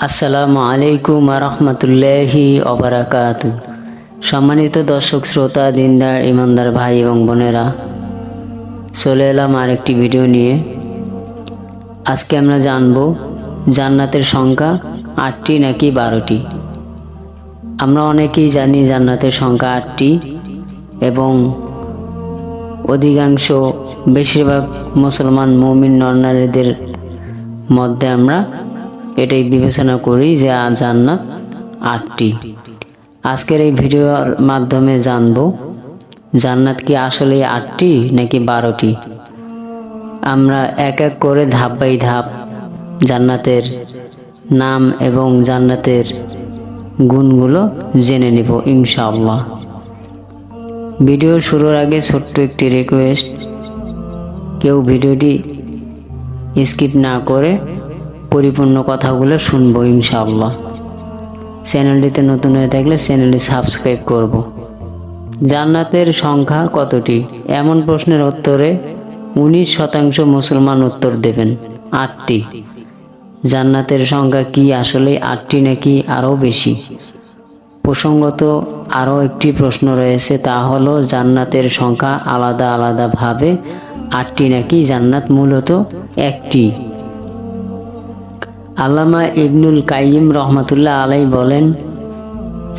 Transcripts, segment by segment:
আসসালামু আলাইকুম রহমতুল্লাহি ওবারাকাতু। সম্মানিত দর্শক শ্রোতা, দিনদার ইমানদার ভাই এবং বোনেরা, চলে এলাম আরেকটি ভিডিও নিয়ে। আজকে আমরা জানব জান্নাতের সংখ্যা 8টি নাকি 12টি। আমরা অনেকেই জানি জান্নাতের সংখ্যা 8টি এবং অধিকাংশ বেশিরভাগ মুসলমান মুমিন নরনারীদের মধ্যে আমরা এটাই বিবেচনা করি যে জান্নাত 8টি। আজকের এই ভিডিওর মাধ্যমে জানব জান্নাত কি আসলে 8টি নাকি 12টি। আমরা এক এক করে ধাপ বাই ধাপ জান্নাতের নাম এবং জান্নাতের গুণগুলো জেনে নেব ইনশাআল্লাহ। ভিডিও শুরুর আগে ছোট্ট একটি রিকোয়েস্ট, কেউ ভিডিওটি স্কিপ না করে পরিপূর্ণ কথাগুলো শুনবো ইনশাআল্লাহ। চ্যানেলটিতে নতুন হয়ে থাকলে চ্যানেলটি সাবস্ক্রাইব করব। জান্নাতের সংখ্যা কতটি? এমন প্রশ্নের উত্তরে 19% মুসলমান উত্তর দেবেন 8টি। জান্নাতের সংখ্যা কি আসলে 8টি নাকি আরও বেশি? প্রসঙ্গত আরও একটি প্রশ্ন রয়েছে, তা হলো জান্নাতের সংখ্যা আলাদা আলাদাভাবে 8টি নাকি জান্নাত মূলত একটি। আল্লামা ইবনুল কাইয়িম রহমাতুল্লাহ আলাইহি বলেন,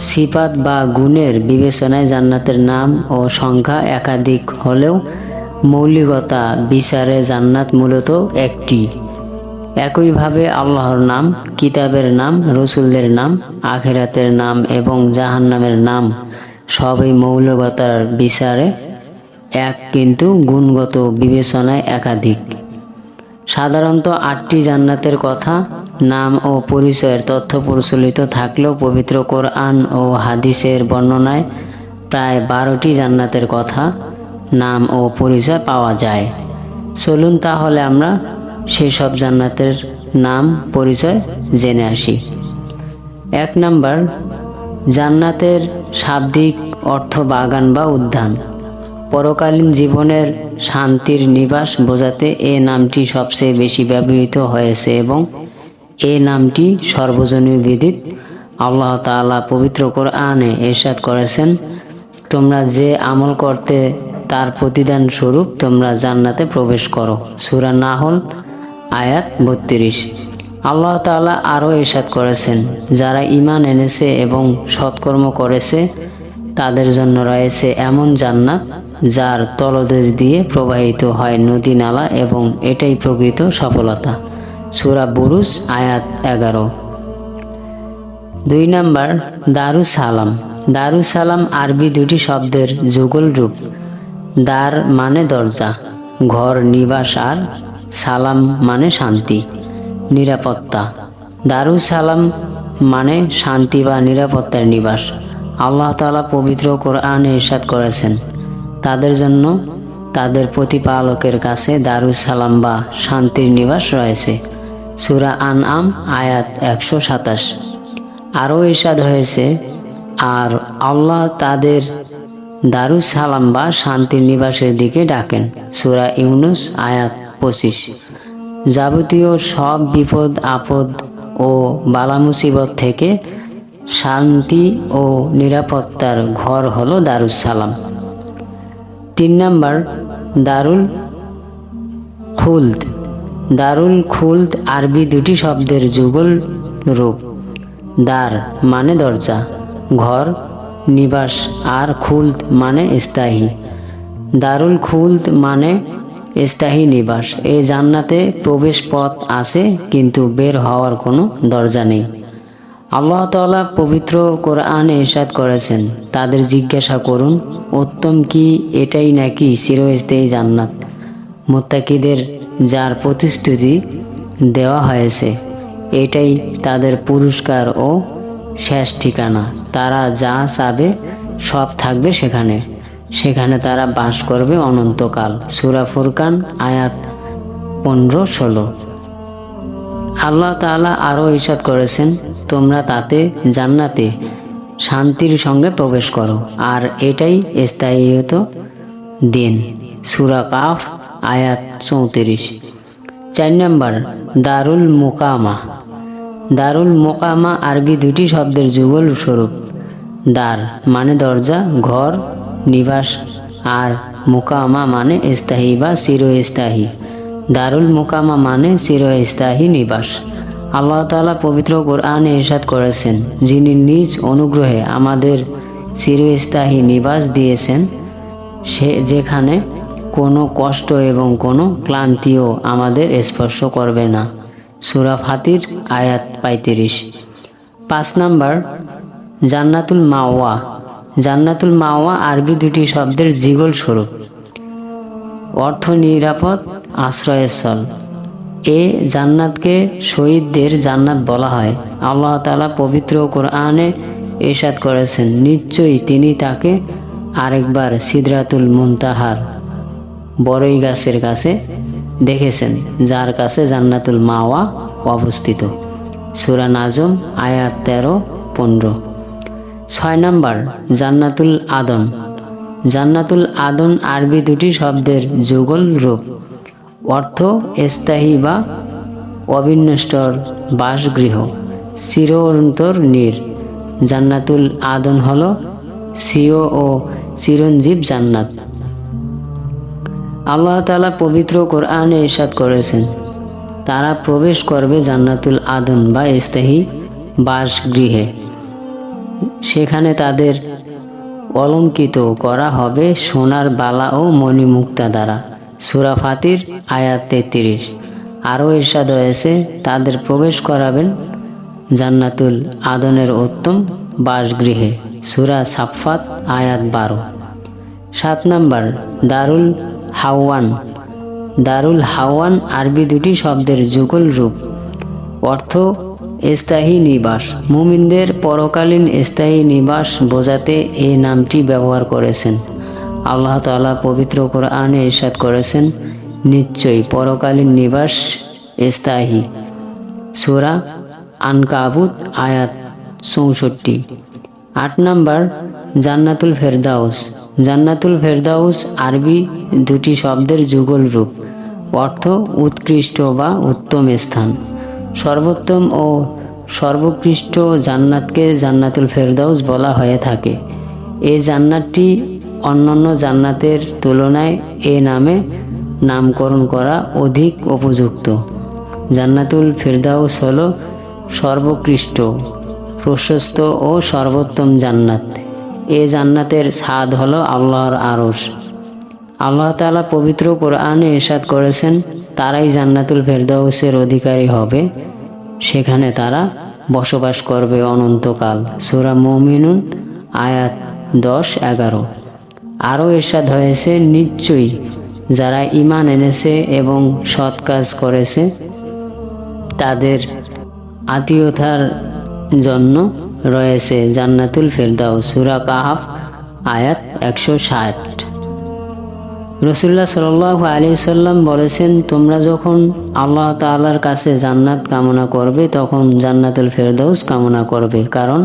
সিফাত বা গুণের বিবেচনায় জান্নাতের নাম ও সংখ্যা একাধিক হলেও মৌলিকতা বিচারে জান্নাত মূলত একটি। একইভাবে আল্লাহর নাম, কিতাবের নাম, রসুলদের নাম, আখিরাতের নাম এবং জাহান্নামের নাম সবই মৌলিকতার বিচারে এক, কিন্তু গুণগত বিবেচনায় একাধিক। সাধারণত 8টি জান্নাতের কথা, নাম ও পরিচয়ের তথ্য প্রচলিত থাকলেও পবিত্র কোরআন ও হাদিসের বর্ণনায় প্রায় 12টি জান্নাতের কথা, নাম ও পরিচয় পাওয়া যায়। চলুন তাহলে আমরা সেসব জান্নাতের নাম পরিচয় জেনে আসি। 1 নাম্বার, জান্নাতের শাব্দিক অর্থ বাগান বা উদ্যান। পরকালীন জীবনের শান্তির নিবাস বোঝাতে এ নামটি সবচেয়ে বেশি ব্যবহৃত হয়েছে এবং এ নামটি সর্বজনীয় বিদিত। আল্লাহ তাআলা পবিত্র কোরআনে ইরশাদ করেছেন, তোমরা যে আমল করতে তার প্রতিদান স্বরূপ তোমরা জান্নাতে প্রবেশ করো। সূরা নাহল আয়াত 32। আল্লাহ তাআলা আরও ইরশাদ করেছেন, যারা ঈমান এনেছে এবং সৎকর্ম করেছে তাদের জন্য রয়েছে এমন জান্নাত যার তলদেশ দিয়ে প্রবাহিত হয় নদী নালা এবং এটাই প্রকৃত সফলতা। সূরা বুরুজ আয়াত 11। 2 নাম্বার, দারুস সালাম। দারুস সালাম আরবি দুটি শব্দের যুগল রূপ। দার মানে দরজা, ঘর, নিবাস, আর সালাম মানে শান্তি, নিরাপত্তা। দারুস সালাম মানে শান্তি বা নিরাপত্তার নিবাস। আল্লাহ তাআলা পবিত্র কোরআনে ইরশাদ করেছেন, তাদের জন্য তাদের প্রতিপালকের কাছে দারুস সালাম বা শান্তির নিবাস রয়েছে। সূরা আনআম আয়াত 127। আরও ইরশাদ হয়েছে, আর আল্লাহ তাদের দারুস সালাম বা শান্তির নিবাসের দিকে ডাকেন। সূরা ইউনুস আয়াত 25। যাবতীয় সব বিপদ আপদ ও বালা মুসিবত থেকে শান্তি ও নিরাপত্তার ঘর হলো দারুস সালাম। 3 নাম্বার, দারুল খুলদ। দারুল খুলদ আরবি দুটি শব্দের যুগল রূপ। দার মানে দরজা, ঘর, নিবাস, আর খুলদ মানে স্থায়ী। দারুল খুলদ মানে স্থায়ী নিবাস। এই জান্নাতে প্রবেশ পথ আছে কিন্তু বের হওয়ার কোনো দরজা নেই। আল্লাহ তাআলা পবিত্র কোরআনে ইরশাদ করেছেন, তাদের জিজ্ঞাসা করুন, উত্তম কি এটাই নাকি চিরস্থায়ী জান্নাত? মুত্তাকিদের যার প্রতিশ্রুতি দেওয়া হয়েছে এটাই তাদের পুরস্কার ও শেষ ঠিকানা। তারা যা চাবে সব থাকবে সেখানে, সেখানে তারা বাস করবে অনন্তকাল। সূরা ফুরকান আয়াত 15-16। আল্লাহ তাআলা আরও ইরশাদ করেছেন, তোমরা তাতে জান্নাতে শান্তির সঙ্গে প্রবেশ করো আর এটাই স্থায়িত্ব দিন। সূরা কাফ আয়াত 34। 4 নাম্বার, দারুল মুকামা। দারুল মোকামা আরবি দুটি শব্দের যুগল স্বরূপ। দার মানে দরজা, ঘর, নিবাস, আর মোকামা মানে স্থায়ী বা চিরস্থায়ী। দারুল মোকামা মানে চিরস্থায়ী নিবাস। আল্লাহ তাআলা পবিত্র কোরআনে ইরশাদ করেছেন, যিনি নিজ অনুগ্রহে আমাদের চিরস্থায়ী নিবাস দিয়েছেন, সে যেখানে কোনো কষ্ট এবং কোনো ক্লান্তিও আমাদের স্পর্শ করবে না। সূরা ফাতির আয়াত 35। 5 নাম্বার, জান্নাতুল মাওয়া। জান্নাতুল মাওয়া আরবি দুটি শব্দের যুগল স্বরূপ। অর্থ নিরাপদ আশ্রয়স্থল। এ জান্নাতকে শহীদদের জান্নাত বলা হয়। আল্লাহ তাআলা পবিত্র কোরআনে ইরশাদ করেছেন, নিশ্চয়ই তিনি তাকে আরেকবার সিদরাতুল মুনতাহার বড়ই গাছের কাছে দেখেছেন, যার কাছে জান্নাতুল মাওয়া অবস্থিত। সূরা নাজম আয়াত 13-15। 6 নাম্বার, জান্নাতুল আদন। জান্নাতুল আদন আরবি দুটি শব্দের যুগল রূপ। অর্থ স্থায়ী বা অবিনশ্বর বাসগৃহ, চিরন্তর নীর। জান্নাতুল আদন হল স্বীয় ও চিরঞ্জীব জান্নাত। আল্লাহ তাআলা পবিত্র কোরআনে ইরশাদ করেছেন, তারা প্রবেশ করবে জান্নাতুল আদন বা স্থায়ী বাসগৃহে। সেখানে তাদের অলঙ্কৃত করা হবে সোনার বালা ও মণিমুক্তা দ্বারা। সূরা ফাতির আয়াত 33। আরও ইরশাদ হয়েছে, তাদের প্রবেশ করাবেন জান্নাতুল আদনের উত্তম বাসগৃহে। সূরা সাফফাত আয়াত 12। 7 নাম্বার, দারুল হাওয়ান। দারুল হাওয়ান আরবি দুটি শব্দের যুগল রূপ। অর্থ স্থায়ী নিবাস। মুমিনদের পরকালীন স্থায়ী নিবাস বোঝাতে এই নামটি ব্যবহার করেছেন। আল্লাহ তাআলা পবিত্র কোরআনে ইরশাদ করেছেন, নিশ্চয়ই পরকালীন নিবাস স্থায়ী। সূরা আনকাবুত আয়াত 64। 8 নাম্বার, জান্নাতুল ফেরদাউস। জান্নাতুল ফেরদাউস আরবি দুটি শব্দের যুগল রূপ। অর্থ উৎকৃষ্ট বা উত্তম স্থান। সর্বোত্তম ও সর্বোৎকৃষ্ট জান্নাতকে জান্নাতুল ফেরদাউস বলা হয়ে থাকে। এই জান্নাতটি অন্যান্য জান্নাতের তুলনায় এ নামে নামকরণ করা অধিক উপযুক্ত। জান্নাতুল ফেরদাউস হল সর্বোৎকৃষ্ট, প্রশস্ত ও সর্বোত্তম জান্নাত। এ জান্নাতের ছাদ হল আল্লাহর আরশ। আল্লাহ তাআলা পবিত্র কোরআনে ইরশাদ করেছেন, তারাই জান্নাতুল ফেরদাউসের অধিকারী হবে, সেখানে তারা বসবাস করবে অনন্তকাল। সূরা মুমিনুন আয়াত 10-11। আরও ইরশাদ হয়েছে, নিশ্চয়ই যারা ঈমান এনেছে এবং সৎ কাজ করেছে তাদের আত্মীয়তার জন্য রয়েছে জান্নাতুল ফেরদাউস। সূরা কাহফ আয়াত 160। রাসূলুল্লাহ সাল্লাল্লাহু আলাইহি ওয়াসাল্লাম বলেছেন, তোমরা যখন আল্লাহ তাআলার কাছে জান্নাত কামনা করবে তখন জান্নাতুল ফেরদাউস কামনা করবে, কারণ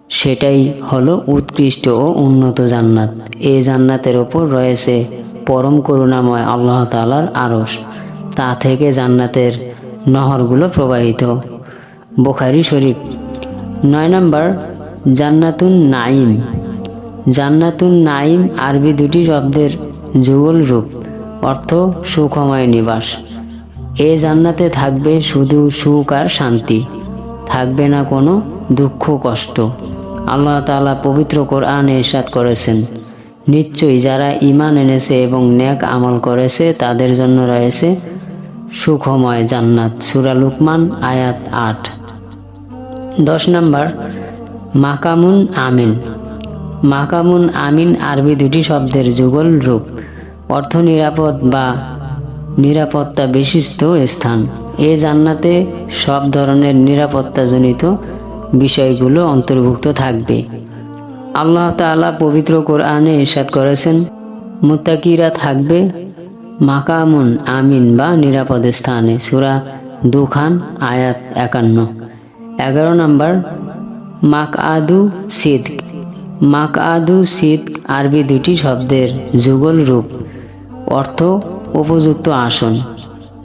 সেটাই হলো উৎকৃষ্ট ও উন্নত জান্নাত। এই জান্নাতের ওপর রয়েছে পরম করুণাময় আল্লাহ তাআলার আরশ, তা থেকে জান্নাতের নহরগুলো প্রবাহিত। বুখারী শরীফ। 9 নাম্বার, জান্নাতুন নাঈম। জান্নাতুন নাঈম আরবি দুটি শব্দের যুগল রূপ। অর্থ সুখময় নিবাস। এ জান্নাতে থাকবে শুধু সুখ আর শান্তি, থাকবে না কোনো দুঃখ কষ্ট। আল্লাহ তাআলা পবিত্র কোরআনে ইরশাদ করেছেন, নিশ্চয়ই যারা ঈমান এনেছে এবং নেক আমল করেছে তাদের জন্য রয়েছে সুখময় জান্নাত। সূরা লুকমান আয়াত 8। 10 নাম্বার, মাকামুন আমিন। মাকামুন আমিন আরবি দুটি শব্দের যুগল রূপ। অর্থ নিরাপদ বা নিরাপত্তা বিশিষ্ট স্থান। এ জান্নাতে সব ধরনের নিরাপত্তাজনিত বিষয়গুলো অন্তর্ভুক্ত থাকবে। আল্লাহ তাআলা পবিত্র কোরআনে ইরশাদ করেছেন, মুত্তাকিরা থাকবে মাকামুন আমিন বা নিরাপদ স্থানে। সূরা দুখান আয়াত 51। 11 নাম্বার, মাকআদু সিদক। মাকআদু সিদক আরবি দুটি শব্দের যুগল রূপ। অর্থ উপযুক্ত আসন।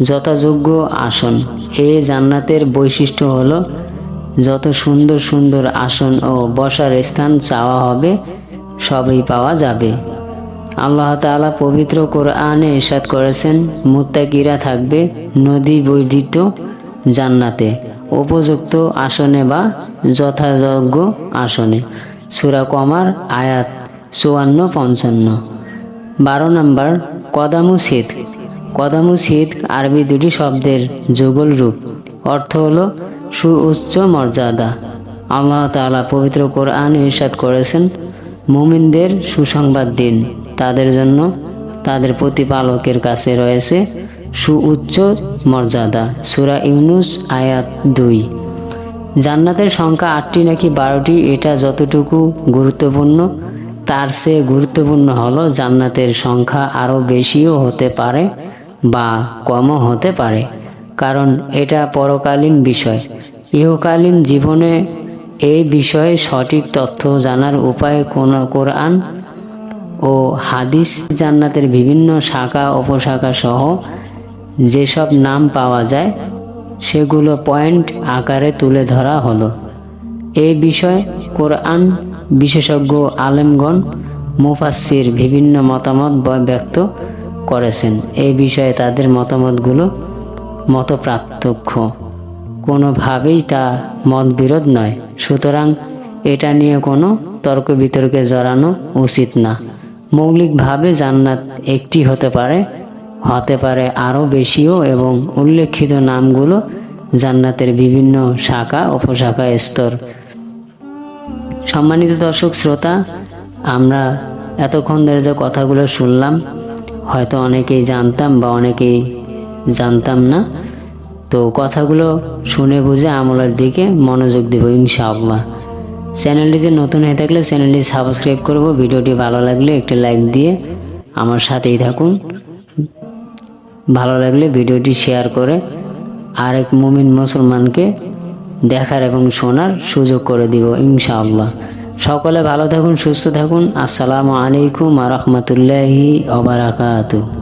যথাযোগ্য আসন। এই জান্নাতের বৈশিষ্ট্য হলো যত সুন্দর সুন্দর আসন ও বসার স্থান চাওয়া হবে সবই পাওয়া যাবে। আল্লাহ তাআলা পবিত্র কোরআনে ইরশাদ করেছেন, মুত্তাকিরা থাকবে নদী বর্ধিত জান্নাতে উপযুক্ত আসনে বা যথাযোগ্য আসনে। সূরা কমার আয়াত 54-55। 12 নম্বর কদামু সিদক। কদামু সিদক আরবি দুটি শব্দের যুগল রূপ, অর্থ হলো সুউচ্চ মর্যাদা। আল্লাহ তাআলা পবিত্র কোরআনে ইরশাদ করেছেন, মুমিনদের সুসংবাদ দিন, তাদের জন্য তাদের প্রতিপালকের কাছে রয়েছে সুউচ্চ মর্যাদা। সূরা ইউনুস আয়াত 2। জান্নাতের সংখ্যা 8টি নাকি 12টি, এটা যতটুকু গুরুত্বপূর্ণ তার চেয়ে গুরুত্বপূর্ণ হলো জান্নাতের সংখ্যা আরও বেশিও হতে পারে বা কমও হতে পারে, কারণ এটা পরকালীন বিষয়। ইহকালীন জীবনে এই বিষয়ে সঠিক তথ্য জানার উপায় কোরআন ও হাদিস। জান্নাতের বিভিন্ন শাখা উপশাখা সহ যেসব নাম পাওয়া যায় সেগুলো পয়েন্ট আকারে তুলে ধরা হলো। এই বিষয়ে কোরআন বিশেষজ্ঞ আলেমগণ মুফাসসির বিভিন্ন মতামত ব্যক্ত করেছেন। এই বিষয়ে তাদের মতামতগুলো মতপার্থক্য, কোনোভাবেই তা মতবিরোধ নয়। সুতরাং এটা নিয়ে কোনো তর্ক বিতর্কে জড়ানো উচিত না। মৌলিকভাবে জান্নাত একটি হতে পারে আরও বেশিও, এবং উল্লেখিত নামগুলো জান্নাতের বিভিন্ন শাখা উপশাখা স্তর। সম্মানিত দর্শক শ্রোতা, আমরা এতক্ষণ ধরে যে কথাগুলো শুনলাম হয়তো অনেকেই জানতাম বা অনেকেই জানতাম না। তো কথাগুলো শুনে বুঝে আমলের দিকে মনোযোগ দেব ইনশাআল্লাহ। চ্যানেলটিতে নতুন হয়ে থাকলে চ্যানেলটি সাবস্ক্রাইব করব। ভিডিওটি ভালো লাগলে একটি লাইক দিয়ে আমার সাথেই থাকুন। ভালো লাগলে ভিডিওটি শেয়ার করে আরেক মুমিন মুসলমানকে দেখার এবং শোনার সুযোগ করে দিব ইনশাআল্লাহ। সকলে ভালো থাকুন, সুস্থ থাকুন। আসসালামু আলাইকুম ওয়া রাহমাতুল্লাহি ওয়া বারাকাতুহু।